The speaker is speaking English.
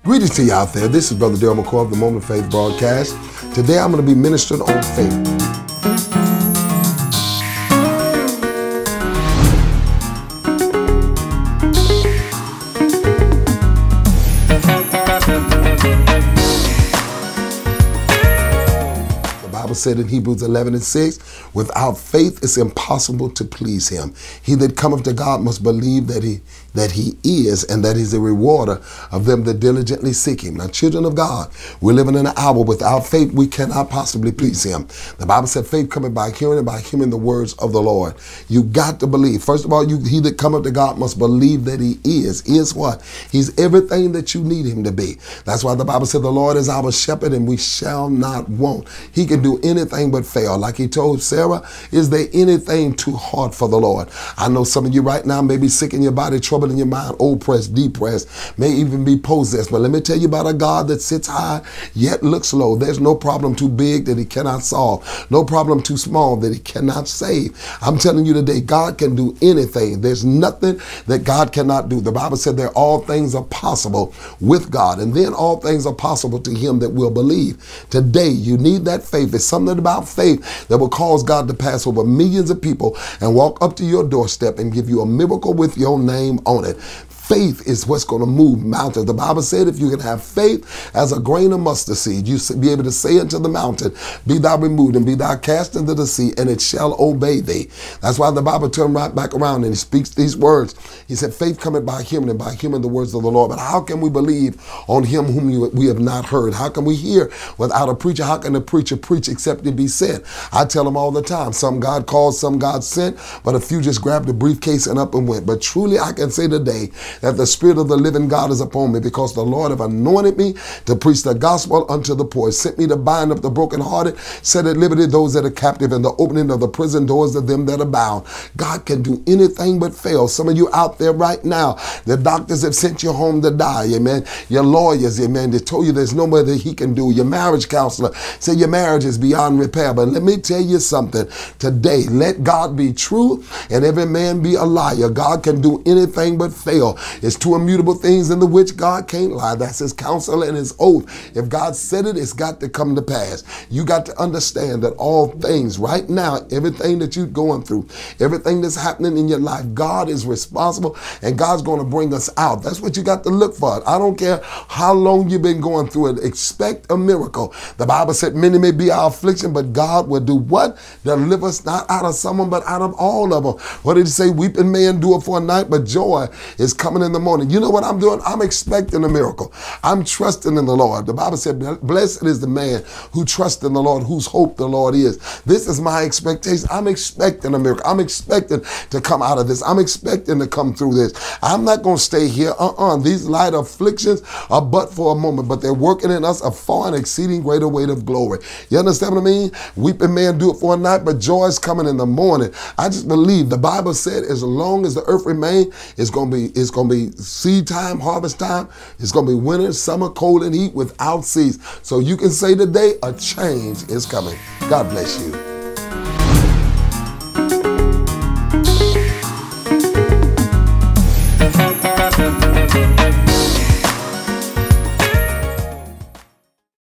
Greetings to you out there. This is Brother Darryl McCoy of the Moment of Faith broadcast. Today I'm going to be ministering on faith. The Bible said in Hebrews 11:6, without faith it's impossible to please him. He that cometh to God must believe that he is, and that he's a rewarder of them that diligently seek him. Now, children of God, we're living in an hour without faith we cannot possibly please him. The Bible said faith cometh by hearing, and by hearing the words of the Lord. You got to believe. First of all, he that cometh to God must believe that he is. Is what? He's everything that you need him to be. That's why the Bible said the Lord is our shepherd and we shall not want. He can do anything but fail. Like he told Sarah, is there anything too hard for the Lord? I know some of you right now may be sick in your body, trouble in your mind, oppressed, depressed, may even be possessed. But let me tell you about a God that sits high yet looks low. There's no problem too big that he cannot solve. No problem too small that he cannot save. I'm telling you today, God can do anything. There's nothing that God cannot do. The Bible said that all things are possible with God, and then all things are possible to him that will believe. Today, you need that faith. It's something about faith that will cause God to pass over millions of people and walk up to your doorstep and give you a miracle with your name on it. Faith is what's going to move mountains. The Bible said if you can have faith as a grain of mustard seed, you be able to say unto the mountain, be thou removed and be thou cast into the sea, and it shall obey thee. That's why the Bible turned right back around and he speaks these words. He said, faith cometh by hearing, and by hearing the words of the Lord. But how can we believe on him whom we have not heard? How can we hear without a preacher? How can a preacher preach except it be sent? I tell them all the time, some God called, some God sent, but a few just grabbed the briefcase and up and went. But truly I can say today, that the Spirit of the living God is upon me, because the Lord have anointed me to preach the gospel unto the poor, sent me to bind up the brokenhearted, set at liberty those that are captive, and the opening of the prison doors of them that are bound. God can do anything but fail. Some of you out there right now, the doctors have sent you home to die, amen. Your lawyers, amen, they told you there's no more that he can do. Your marriage counselor said your marriage is beyond repair. But let me tell you something today. Let God be true and every man be a liar. God can do anything but fail. It's two immutable things in the which God can't lie. That's his counsel and his oath. If God said it, it's got to come to pass. You got to understand that all things right now, everything that you're going through, everything that's happening in your life, God is responsible, and God's going to bring us out. That's what you got to look for. I don't care how long you've been going through it. Expect a miracle. The Bible said many may be our affliction, but God will do what? Deliver us not out of someone, but out of all of them. What did he say? Weeping may endure for a night, but joy is coming in the morning. You know what I'm doing? I'm expecting a miracle. I'm trusting in the Lord. The Bible said, blessed is the man who trusts in the Lord, whose hope the Lord is. This is my expectation. I'm expecting a miracle. I'm expecting to come out of this. I'm expecting to come through this. I'm not going to stay here. These light afflictions are but for a moment, but they're working in us a far and exceeding greater weight of glory. You understand what I mean? Weeping may endure for a night, but joy is coming in the morning. I just believe the Bible said as long as the earth remains, it's going to be seed time, harvest time. It's going to be winter, summer, cold and heat without cease. So you can say today a change is coming. God bless you.